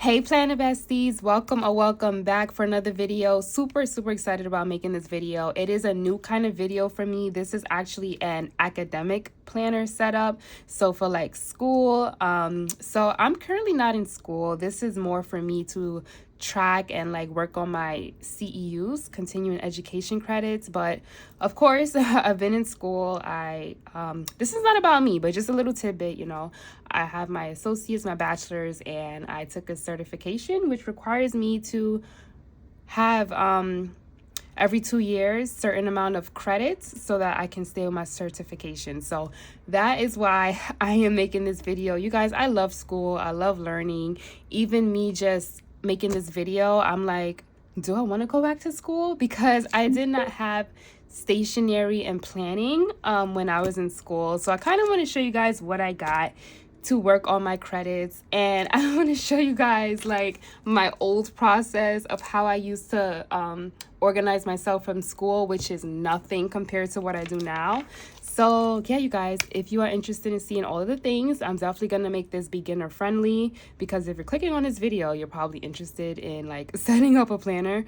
Hey planner besties, welcome back for another video. Super excited about making this video. It is a new kind of video for me. This is actually an academic planner setup, so for like school. So I'm currently not in school. This is more for me to track and like work on my CEUs, continuing education credits. But of course, I've been in school. This is not about me, but just a little tidbit, you know. I have my associates, my bachelor's, and I took a certification which requires me to have every 2 years certain amount of credits so that I can stay with my certification. So that is why I am making this video. You guys, I love school. I love learning. Even me just making this video, I'm like, do I want to go back to school? Because I did not have stationery and planning when I was in school. So I kind of want to show you guys what I got to work on my credits, and I want to show you guys like my old process of how I used to organize myself from school, which is nothing compared to what I do now. So yeah, you guys, if you are interested in seeing all of the things, I'm definitely gonna make this beginner friendly, because if you're clicking on this video, you're probably interested in like setting up a planner.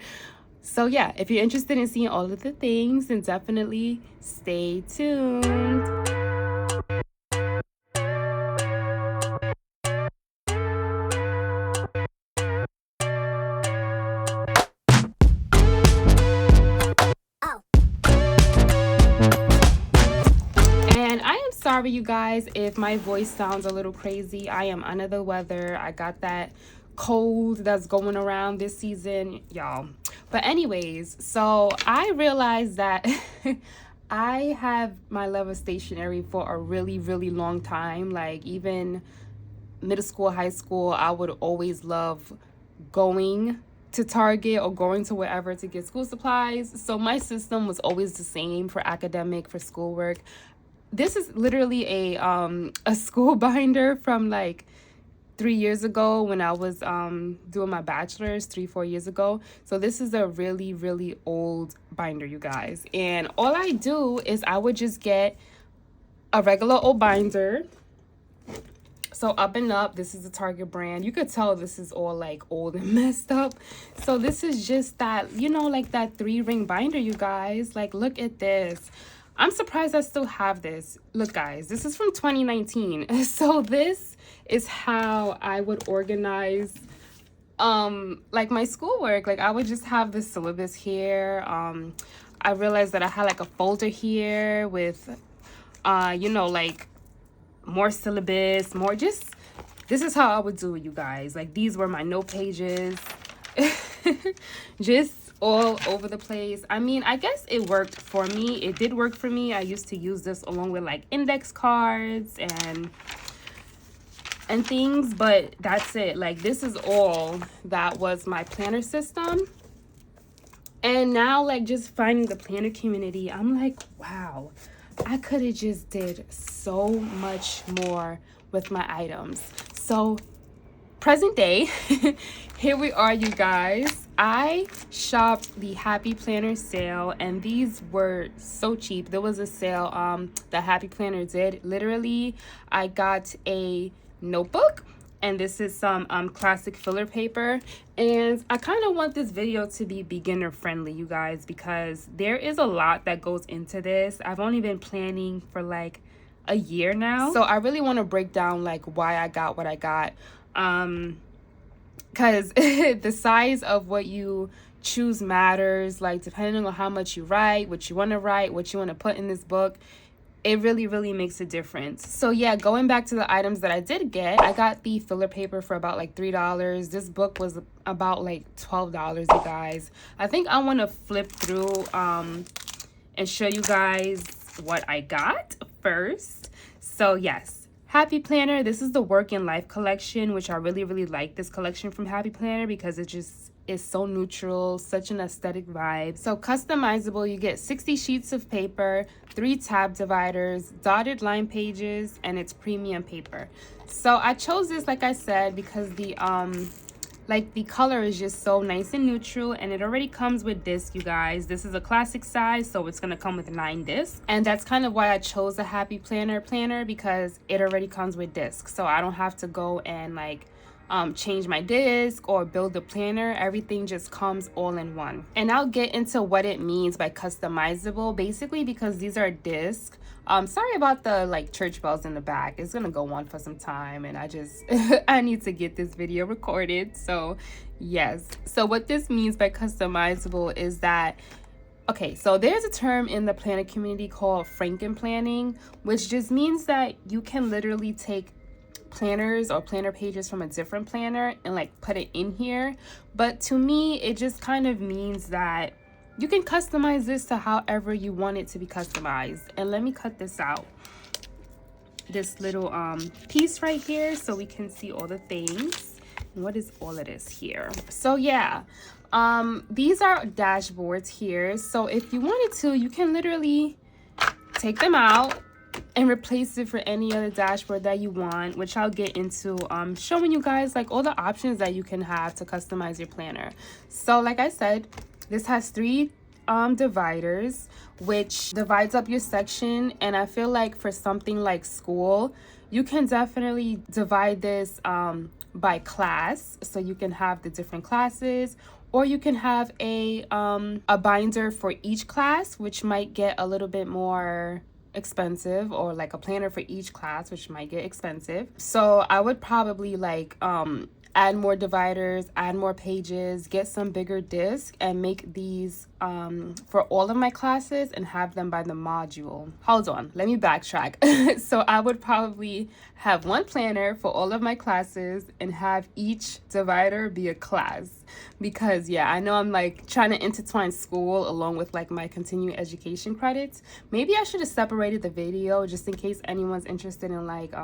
So yeah, if you're interested in seeing all of the things, then definitely stay tuned. Sorry you guys if my voice sounds a little crazy. I am under the weather. I got that cold that's going around this season, y'all. But anyways, so I realized that I have my love of stationery for a really long time. Like even middle school, high school, I would always love going to Target or going to wherever to get school supplies. So my system was always the same for academic, for schoolwork. This is literally a school binder from like 3 years ago when I was doing my bachelor's 3-4 years ago. So this is a really old binder, you guys. And all I do is I would just get a regular old binder. So Up and Up, this is the Target brand. You could tell this is all like old and messed up. So this is just that, you know, like that 3-ring binder, you guys. Like, look at this. I'm surprised I still have this. Look guys, this is from 2019. So this is how I would organize like my schoolwork. Like I would just have the syllabus here. I realized that I had like a folder here with you know, like more syllabus, more just, this is how I would do it, you guys. Like these were my note pages. Just all over the place. I mean, I guess it worked for me. It did work for me. I used to use this along with like index cards and things, but that's it. Like this is all that was my planner system. And now like just finding the planner community, I'm like, wow, I could have just did so much more with my items. So present day, here we are, you guys. I shopped the Happy Planner sale, and these were so cheap. There was a sale that Happy Planner did. Literally, I got a notebook, and this is some classic filler paper. And I kind of want this video to be beginner friendly, you guys, because there is a lot that goes into this. I've only been planning for like a year now, so I really want to break down like why I got what I got. Because the size of what you choose matters, like depending on how much you write, what you want to write, what you want to put in this book, it really makes a difference. So yeah, going back to the items that I did get, I got the filler paper for about like $3. This book was about like $12, you guys. I think I want to flip through and show you guys what I got first. So yes, Happy Planner, this is the Work and Life collection, which I really like this collection from Happy Planner because it just is so neutral, such an aesthetic vibe. So customizable, you get 60 sheets of paper, 3 tab dividers, dotted line pages, and it's premium paper. So I chose this, like I said, because the color is just so nice and neutral, and it already comes with discs, you guys. This is a classic size, so it's gonna come with 9 discs, and that's kind of why I chose the Happy Planner because it already comes with discs, so I don't have to go and like change my disc or build a planner, everything just comes all in one. And I'll get into what it means by customizable, basically because these are discs. Sorry about the like church bells in the back. It's gonna go on for some time, and I just I need to get this video recorded. So yes, so what this means by customizable is that, okay, so there's a term in the planner community called frankenplanning, which just means that you can literally take planners or planner pages from a different planner and like put it in here. But to me, it just kind of means that you can customize this to however you want it to be customized. And let me cut this out, this little piece right here, so we can see all the things. What is all of this here? So yeah, these are dashboards here. So if you wanted to, you can literally take them out and replace it for any other dashboard that you want, which I'll get into showing you guys like all the options that you can have to customize your planner. So like I said, this has 3 dividers, which divides up your section. And I feel like for something like school, you can definitely divide this by class, so you can have the different classes, or you can have a binder for each class, which might get a little bit more expensive, or like a planner for each class, which might get expensive. So I would probably like add more dividers, add more pages, get some bigger discs, and make these for all of my classes and have them by the module. Hold on, let me backtrack. So I would probably have one planner for all of my classes and have each divider be a class, because yeah, I know I'm like trying to intertwine school along with like my continuing education credits. Maybe I should have separated the video just in case anyone's interested in like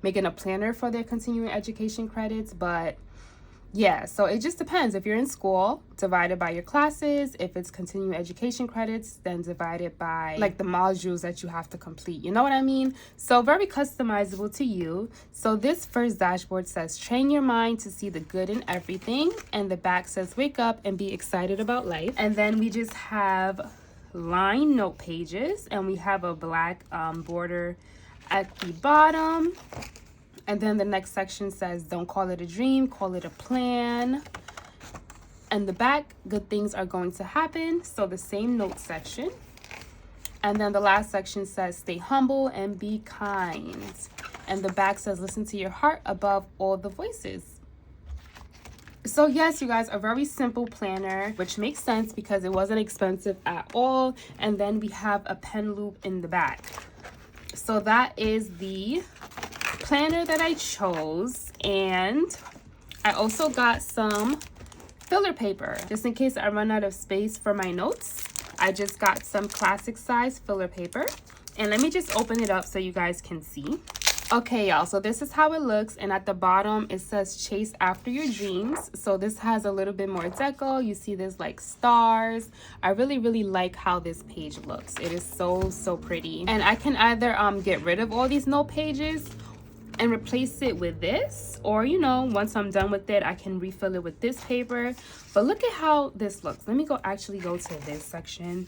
making a planner for their continuing education credits. But yeah, so it just depends. If you're in school, divide it by your classes. If it's continuing education credits, then divide it by like the modules that you have to complete. You know what I mean? So very customizable to you. So this first dashboard says, train your mind to see the good in everything. And the back says, wake up and be excited about life. And then we just have line note pages, and we have a black border at the bottom. And then the next section says, don't call it a dream, call it a plan. And the back, good things are going to happen. So the same note section. And then the last section says, stay humble and be kind. And the back says, listen to your heart above all the voices. So yes, you guys, a very simple planner, which makes sense because it wasn't expensive at all. And then we have a pen loop in the back. So that is the planner that I chose. And I also got some filler paper just in case I run out of space for my notes. I just got some classic size filler paper, and let me just open it up so you guys can see. Okay, y'all, so this is how it looks, and at the bottom it says chase after your dreams. So this has a little bit more deco. You see there's like stars. I really like how this page looks. It is so pretty. And I can either get rid of all these note pages and replace it with this, or you know, once I'm done with it, I can refill it with this paper. But look at how this looks. Let me actually go to this section.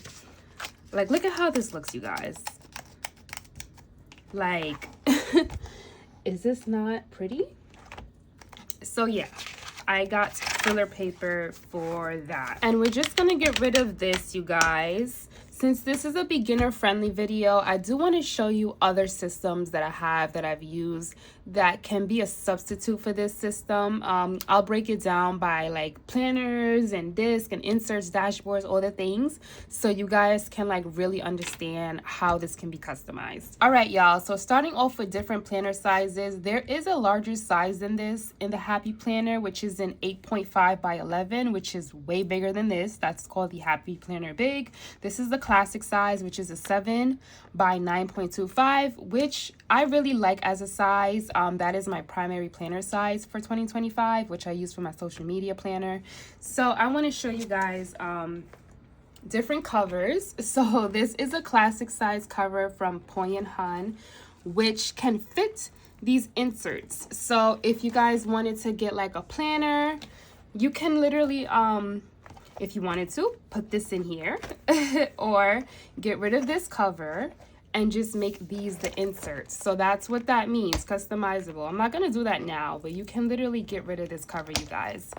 Like, look at how this looks, you guys. Like, is this not pretty? So yeah, I got filler paper for that. And we're just gonna get rid of this, you guys. Since this is a beginner friendly video, I do want to show you other systems that I've used that can be a substitute for this system. I'll break it down by like planners and disc and inserts, dashboards, all the things, so you guys can like really understand how this can be customized. All right, y'all, so starting off with different planner sizes, there is a larger size than this in the Happy Planner, which is an 8.5 by 11, which is way bigger than this. That's called the Happy Planner Big. This is the classic size, which is a 7 by 9.25, which I really like as a size. That is my primary planner size for 2025, which I use for my social media planner. So I want to show you guys different covers. So this is a classic size cover from Poy & Han, which can fit these inserts. So if you guys wanted to get like a planner, you can literally if you wanted to put this in here or get rid of this cover and just make these the inserts. So that's what that means, customizable. I'm not going to do that now, but you can literally get rid of this cover, you guys.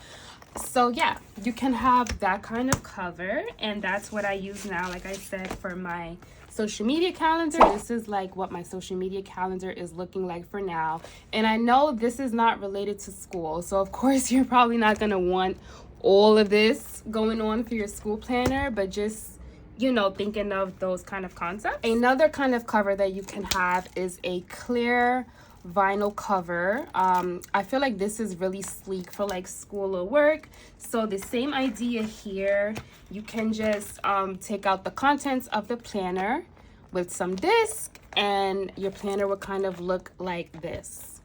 So yeah, you can have that kind of cover, and that's what I use now, like I said, for my social media calendar. This is like what my social media calendar is looking like for now. And I know this is not related to school, so of course you're probably not going to want all of this going on for your school planner, but just, you know, thinking of those kind of concepts. Another kind of cover that you can have is a clear vinyl cover. I feel like this is really sleek for like school or work. So the same idea here, you can just take out the contents of the planner with some disc, and your planner will kind of look like this.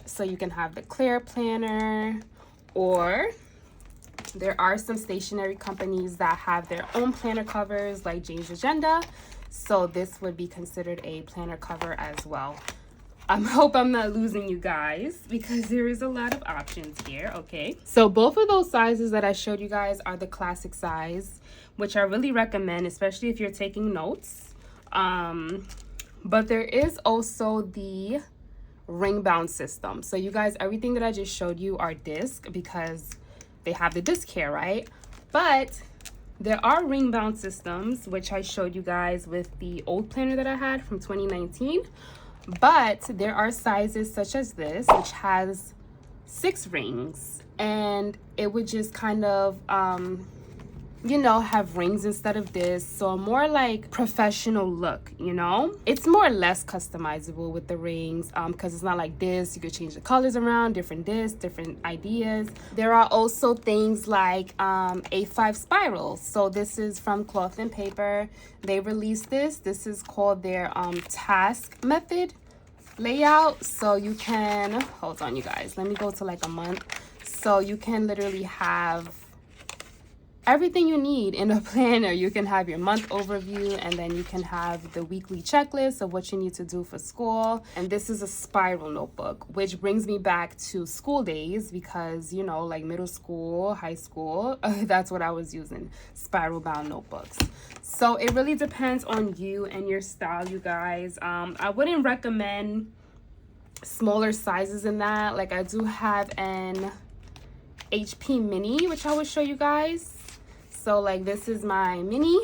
So you can have the clear planner, or there are some stationery companies that have their own planner covers like Jane's Agenda. So this would be considered a planner cover as well. I hope I'm not losing you guys, because there is a lot of options here. Okay, so both of those sizes that I showed you guys are the classic size, which I really recommend, especially if you're taking notes. But there is also the ring bound system. So you guys, everything that I just showed you are disc because they have the disc here, right? But there are ring bound systems, which I showed you guys with the old planner that I had from 2019. But there are sizes such as this, which has 6 rings, and it would just kind of, you know, have rings instead of this. So a more like professional look, you know? It's more or less customizable with the rings, because it's not like this. You could change the colors around, different discs, different ideas. There are also things like A5 spirals. So this is from Cloth and Paper. They released this. This is called their task method layout. So you can, hold on you guys, let me go to like a month. So you can literally have everything you need in a planner. You can have your month overview, and then you can have the weekly checklist of what you need to do for school. And this is a spiral notebook, which brings me back to school days, because, you know, like middle school, high school, that's what I was using, spiral bound notebooks. So it really depends on you and your style, you guys. I wouldn't recommend smaller sizes in that. Like I do have an HP mini, which I will show you guys. So like this is my mini.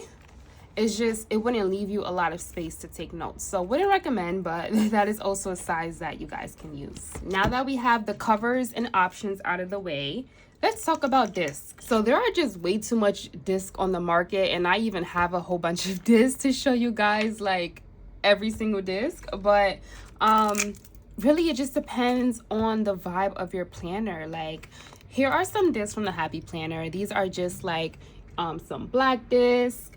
It's just, it wouldn't leave you a lot of space to take notes. So wouldn't recommend, but that is also a size that you guys can use. Now that we have the covers and options out of the way, let's talk about discs. So there are just way too much disc on the market, and I even have a whole bunch of discs to show you guys, like every single disc. But really it just depends on the vibe of your planner. Like here are some discs from the Happy Planner. These are just like some black discs.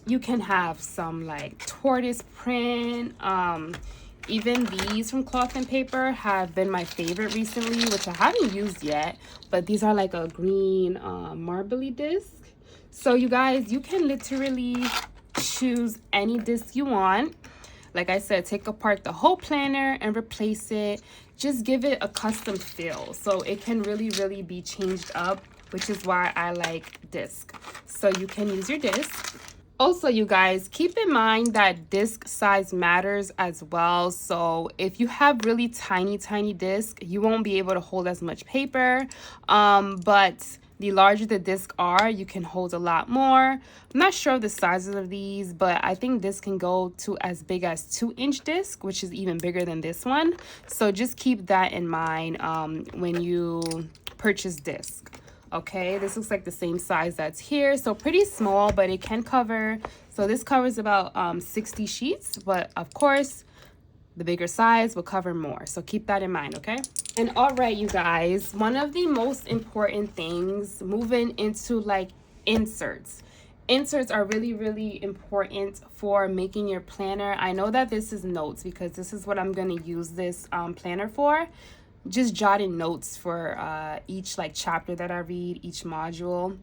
You can have some like tortoise print. Even these from Cloth and Paper have been my favorite recently, which I haven't used yet, but these are like a green marbly disc. So you guys, you can literally choose any disc you want. Like I said, take apart the whole planner and replace it. Just give it a custom feel, so it can really be changed up, which is why I like disc. So you can use your disc. Also, you guys, keep in mind that disc size matters as well. So if you have really tiny disc, you won't be able to hold as much paper. But the larger the disc are, you can hold a lot more. I'm not sure of the sizes of these, but I think this can go to as big as 2-inch disc, which is even bigger than this one. So just keep that in mind when you purchase disc. Okay, this looks like the same size that's here, so pretty small, but it can cover. So this covers about 60 sheets, but of course the bigger size will cover more, so keep that in mind. Okay, and all right, you guys, one of the most important things moving into like inserts are really important for making your planner. I know that this is notes because this is what I'm going to use this planner for. Just jotting notes for each like chapter that I read, each module.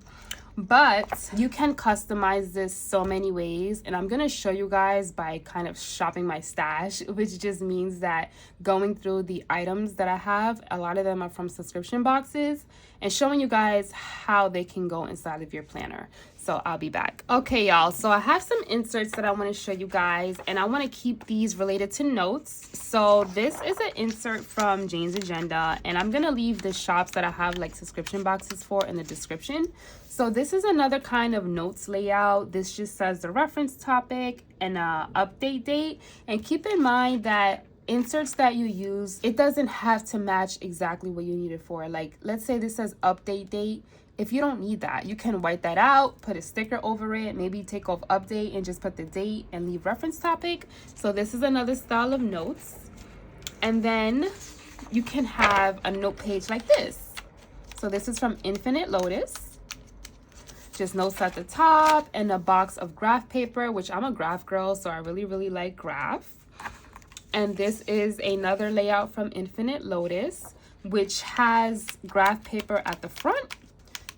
But you can customize this so many ways, and I'm gonna show you guys by kind of shopping my stash, which just means that going through the items that I have, a lot of them are from subscription boxes, and showing you guys how they can go inside of your planner. So So I'll be back. Okay, y'all, so I have some inserts that I want to show you guys, and I want to keep these related to notes. So this is an insert from Jane's Agenda, and I'm going to leave the shops that I have like subscription boxes for in the description. So this is another kind of notes layout. This just says the reference topic and update date. And keep in mind that inserts that you use, it doesn't have to match exactly what you need it for. Like, let's say this says update date. If you don't need that, you can white that out, put a sticker over it, maybe take off update and just put the date and leave reference topic. So this is another style of notes. And then you can have a note page like this. So this is from Infinite Lotus. Just notes at the top and a box of graph paper, which I'm a graph girl, so I really like graph. And this is another layout from Infinite Lotus, which has graph paper at the front,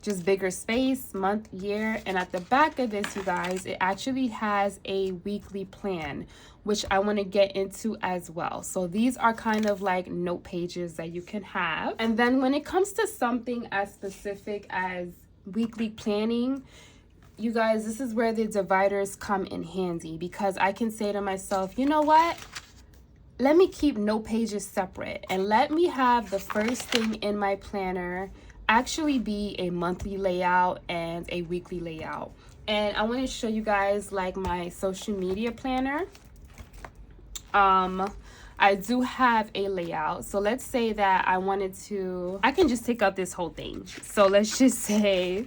just bigger space, month, year. And at the back of this, you guys, it actually has a weekly plan, which I want to get into as well. So these are kind of like note pages that you can have. And then when it comes to something as specific as weekly planning, you guys, this is where the dividers come in handy, because I can say to myself, you know what? Let me keep note pages separate and let me have the first thing in my planner actually be a monthly layout and a weekly layout. And I want to show you guys like my social media planner. I do have a layout. So let's say that I wanted to, I can just take out this whole thing. So let's just say,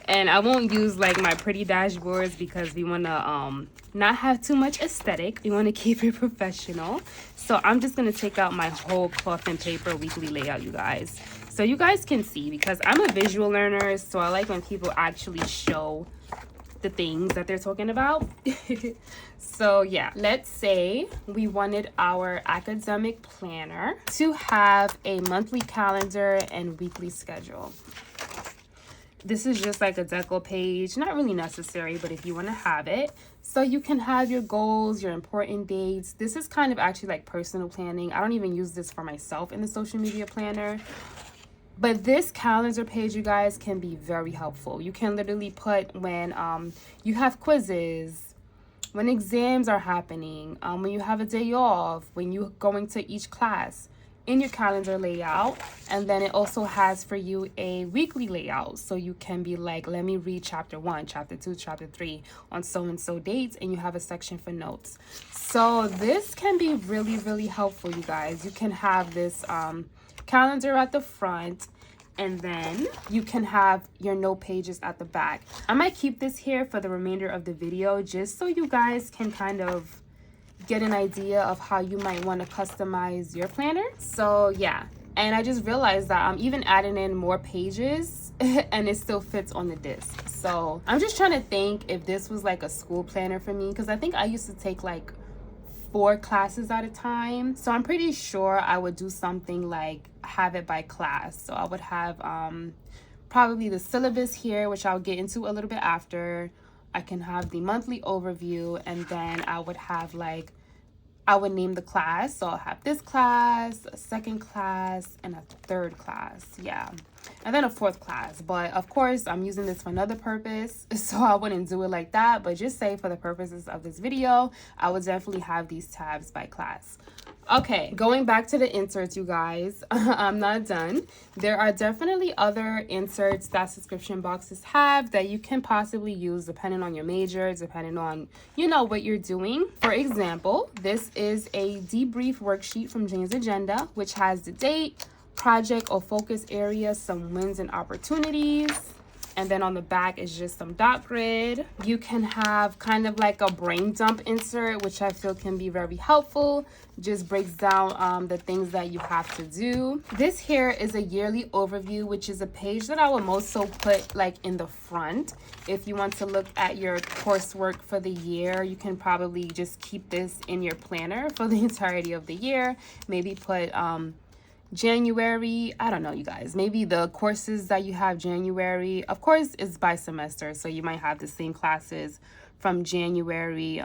and I won't use like my pretty dashboards because we want to not have too much aesthetic. We want to keep it professional. So I'm just going to take out my whole cloth and paper weekly layout, you guys. So you guys can see, because I'm a visual learner, so I like when people actually show the things that they're talking about. So yeah, let's say we wanted our academic planner to have a monthly calendar and weekly schedule. This is just like a deco page, not really necessary, but if you want to have it, so you can have your goals, your important dates. This is kind of actually like personal planning. I don't even use this for myself in the social media planner. But this calendar page, you guys, can be very helpful. You can literally put when you have quizzes, when exams are happening, when you have a day off, when you're going to each class in your calendar layout. And then it also has for you a weekly layout. So you can be like, let me read chapter 1, chapter 2, chapter 3 on so-and-so dates, and you have a section for notes. So this can be really helpful, you guys. You can have this calendar at the front, and then you can have your note pages at the back. I might keep this here for the remainder of the video just so you guys can kind of get an idea of how you might want to customize your planner. So yeah, and I just realized that I'm even adding in more pages and it still fits on the disc. So I'm just trying to think if this was like a school planner for me, because I think I used to take like 4 classes at a time. So I'm pretty sure I would do something like have it by class. So I would have probably the syllabus here, which I'll get into a little bit after. I can have the monthly overview, and then I would have like, I would name the class. So I'll have this class, a second class, and a third class. Yeah. And then a 4th class. But of course, I'm using this for another purpose, so I wouldn't do it like that. But just say for the purposes of this video, I would definitely have these tabs by class. Okay, going back to the inserts, you guys, I'm not done. There are definitely other inserts that subscription boxes have that you can possibly use depending on your major, depending on, you know, what you're doing. For example, this is a debrief worksheet from Jane's Agenda, which has the date, project or focus area, some wins and opportunities. And then on the back is just some dot grid. You can have kind of like a brain dump insert, which I feel can be very helpful. Just breaks down the things that you have to do. This here is a yearly overview, which is a page that I will most so put like in the front. If you want to look at your coursework for the year, you can probably just keep this in your planner for the entirety of the year. Maybe put January, I don't know, you guys, maybe the courses that you have January, of course it's by semester, so you might have the same classes from January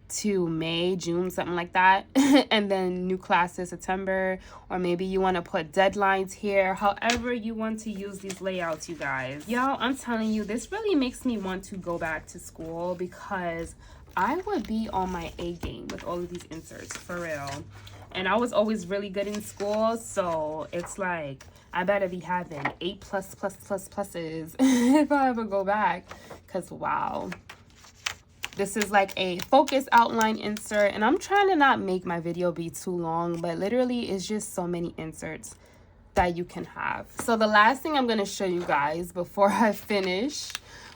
to May, June, something like that. And then new classes September, or maybe you want to put deadlines here. However you want to use these layouts, you guys. Y'all, I'm telling you, this really makes me want to go back to school, because I would be on my A game with all of these inserts, for real. And I was always really good in school, so it's like I better be having A++++ if I ever go back, because wow. This is like a focus outline insert, and I'm trying to not make my video be too long, but literally it's just so many inserts that you can have. So the last thing I'm going to show you guys before I finish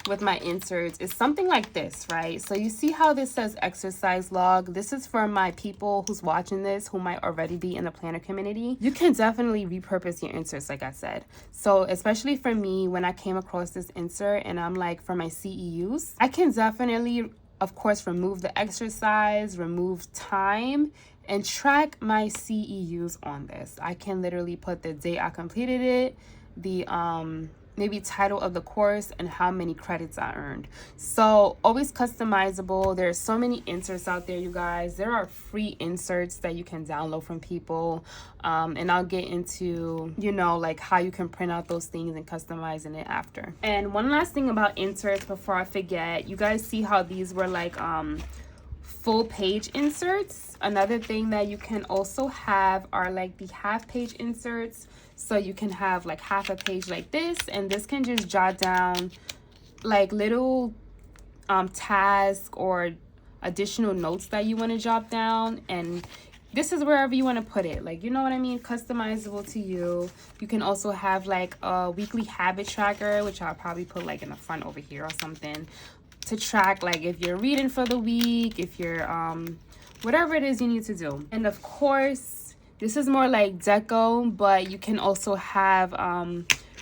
with my inserts is something like this, right? So you see how this says exercise log? This is for my people who's watching this who might already be in the planner community. You can definitely repurpose your inserts, like I said. So especially for me, when I came across this insert and I'm like, for my CEUs, I can definitely, of course, remove the exercise, remove time, and track my CEUs on this. I can literally put the date I completed it, the maybe title of the course, and how many credits I earned. So always customizable. There's so many inserts out there, you guys. There are free inserts that you can download from people, and I'll get into, you know, like how you can print out those things and customizing it after. And one last thing about inserts before I forget, you guys see how these were like full page inserts? Another thing that you can also have are like the half page inserts. So you can have like half a page like this, and this can just jot down like little tasks or additional notes that you want to jot down, and this is wherever you want to put it, like, you know what I mean, customizable to you. You can also have like a weekly habit tracker, which I'll probably put like in the front over here or something, to track like if you're reading for the week, if you're whatever it is you need to do. And of course, this is more like deco, but you can also have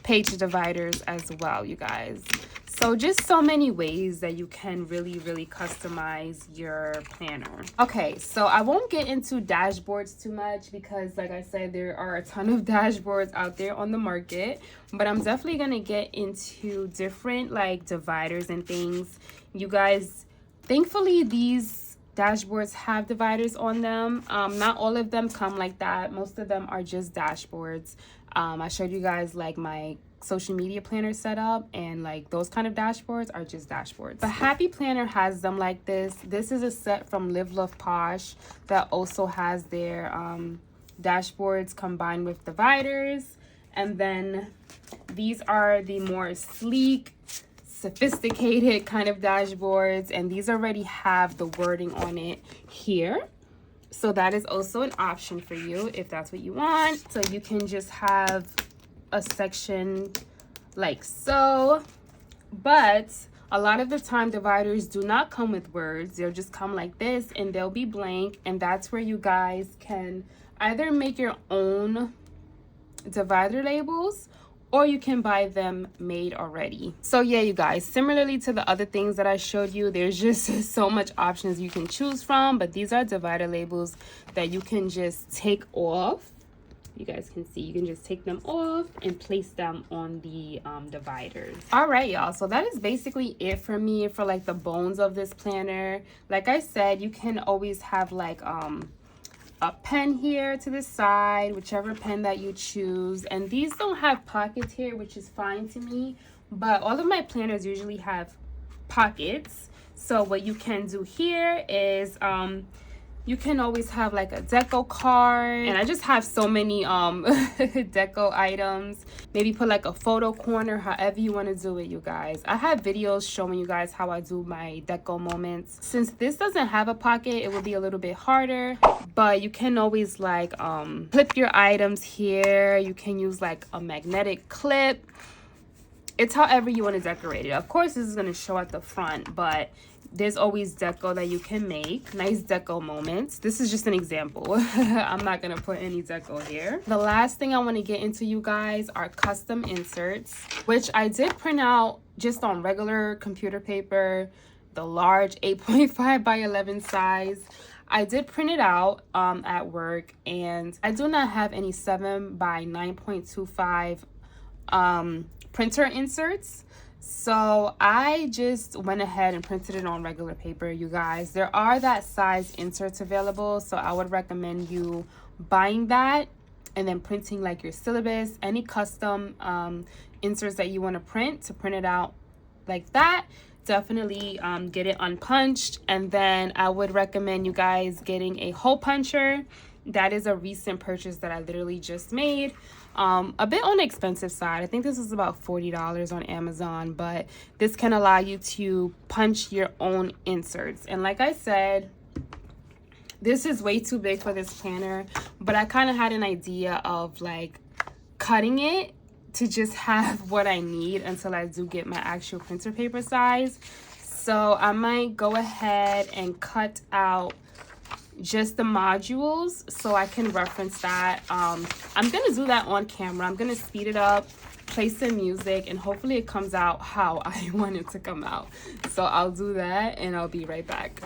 page dividers as well, you guys. So just so many ways that you can really customize your planner. Okay, so I won't get into dashboards too much, because like I said, there are a ton of dashboards out there on the market, but I'm definitely gonna get into different like dividers and things. You guys, thankfully these dashboards have dividers on them. Not all of them come like that. Most of them are just dashboards. I showed you guys like my social media planner setup, and like those kind of dashboards are just dashboards. But Happy Planner has them like this. This is a set from Live Love Posh that also has their dashboards combined with dividers. And then these are the more sleek, sophisticated kind of dashboards, and these already have the wording on it here. So that is also an option for you if that's what you want. So you can just have a section like so, but a lot of the time dividers do not come with words. They'll just come like this, and they'll be blank, and that's where you guys can either make your own divider labels, or you can buy them made already. So yeah, you guys, similarly to the other things that I showed you, there's just so much options you can choose from, but these are divider labels that you can just take off. You guys can see, you can just take them off and place them on the dividers. All right, y'all, so that is basically it for me for like the bones of this planner. Like I said, you can always have like a pen here to the side, whichever pen that you choose. And these don't have pockets here, which is fine to me, but all of my planners usually have pockets. So what you can do here is you can always have like a deco card, and I just have so many deco items. Maybe put like a photo corner, however you want to do it, you guys. I have videos showing you guys how I do my deco moments. Since this doesn't have a pocket, it will be a little bit harder, but you can always like clip your items here. You can use like a magnetic clip. It's however you want to decorate it. Of course, this is going to show at the front, but there's always deco that you can make. Nice deco moments. This is just an example. I'm not going to put any deco here. The last thing I want to get into, you guys, are custom inserts, which I did print out just on regular computer paper, the large 8.5 by 11 size. I did print it out at work, and I do not have any 7 by 9.25 printer inserts. So I just went ahead and printed it on regular paper, you guys. There are that size inserts available, so I would recommend you buying that and then printing like your syllabus, any custom inserts that you want to print it out like that. Definitely get it unpunched. And then I would recommend you guys getting a hole puncher. That is a recent purchase that I literally just made. A bit on the expensive side. I think this is about $40 on Amazon, but this can allow you to punch your own inserts. And like I said, this is way too big for this planner, but I kind of had an idea of like cutting it to just have what I need until I do get my actual printer paper size. So I might go ahead and cut out just the modules so I can reference that. I'm gonna do that on camera. I'm gonna speed it up, play some music, and hopefully it comes out how I want it to come out. So I'll do that and I'll be right back.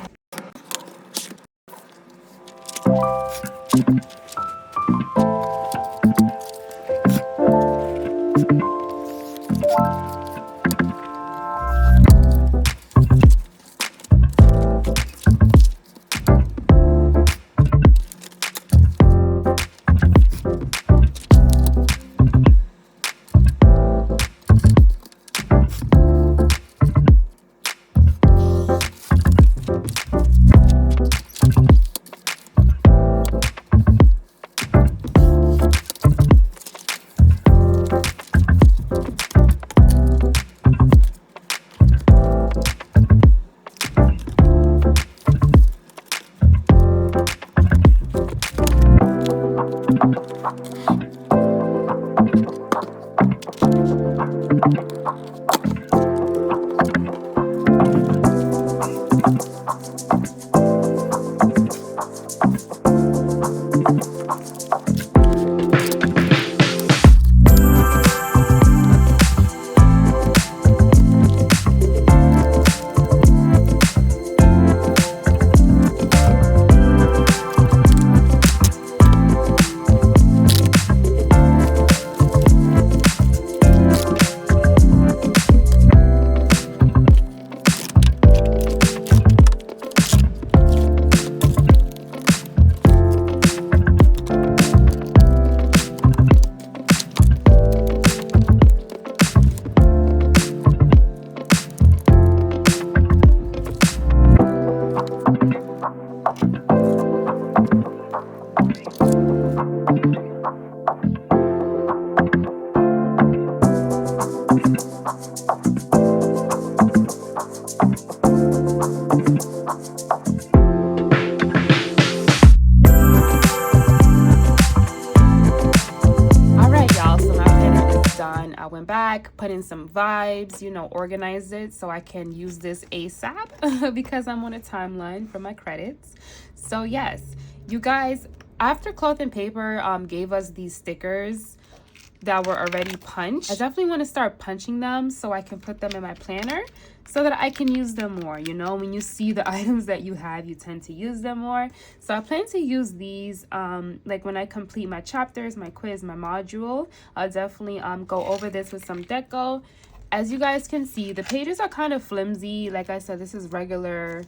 I went back, put in some vibes, you know, organized it so I can use this ASAP because I'm on a timeline for my credits. So yes, you guys, after Cloth and Paper gave us these stickers that were already punched, I definitely want to start punching them so I can put them in my planner so that I can use them more. You know, when you see the items that you have, you tend to use them more. So I plan to use these like when I complete my chapters, my quiz, my module. I'll definitely go over this with some deco. As you guys can see, the pages are kind of flimsy. Like I said, this is regular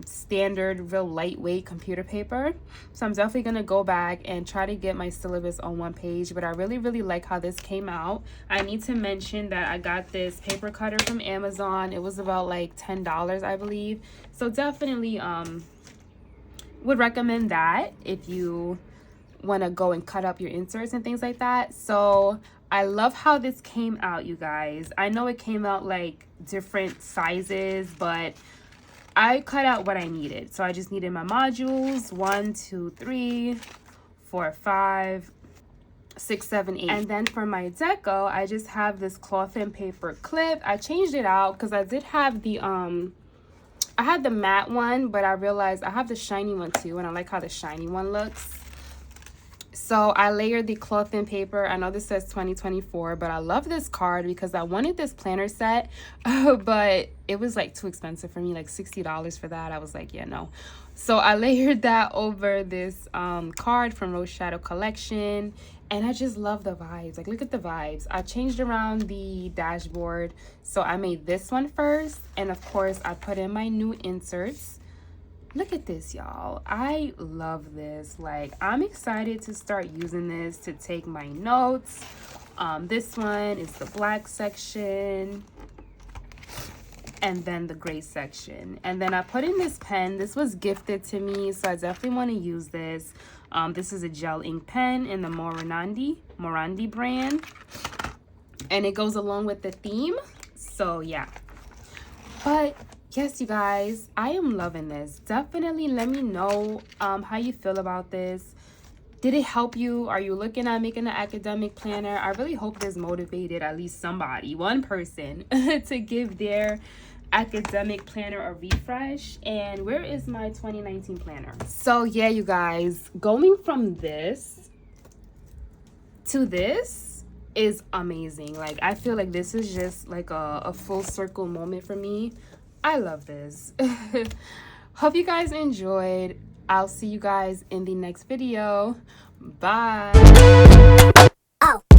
standard, real lightweight computer paper. So I'm definitely gonna go back and try to get my syllabus on one page, but I really like how this came out. I need to mention that I got this paper cutter from Amazon. It was about like $10, I believe. So definitely would recommend that if you want to go and cut up your inserts and things like that. So I love how this came out, you guys. I know it came out like different sizes, but I cut out what I needed. So I just needed my modules 1, 2, 3, 4, 5, 6, 7, 8. And then for my deco, I just have this cloth and paper clip. I changed it out because I did have the I had the matte one, but I realized I have the shiny one too, and I like how the shiny one looks. So I layered the cloth and paper. I know this says 2024, but I love this card because I wanted this planner set, but it was like too expensive for me, like $60 for that. I was like, yeah, no. So I layered that over this card from Rose Shadow Collection, And I just love the vibes. Like, look at the vibes. I changed around the dashboard. So I made this one first. And of course, I put in my new inserts. Look at this, y'all. I love this. Like, I'm excited to start using this to take my notes. This one is the black section. And then the gray section. And then I put in this pen. This was gifted to me, so I definitely want to use this. This is a gel ink pen in the Morandi brand. And it goes along with the theme. So yeah. But yes, you guys, I am loving this. Definitely let me know how you feel about this. Did it help you? Are you looking at making an academic planner? I really hope this motivated at least somebody, one person, to give their academic planner a refresh. And where is my 2019 planner? So yeah, you guys, going from this to this is amazing. Like, I feel like this is just like a full circle moment for me. I love this. Hope you guys enjoyed. I'll see you guys in the next video. Bye. Oh.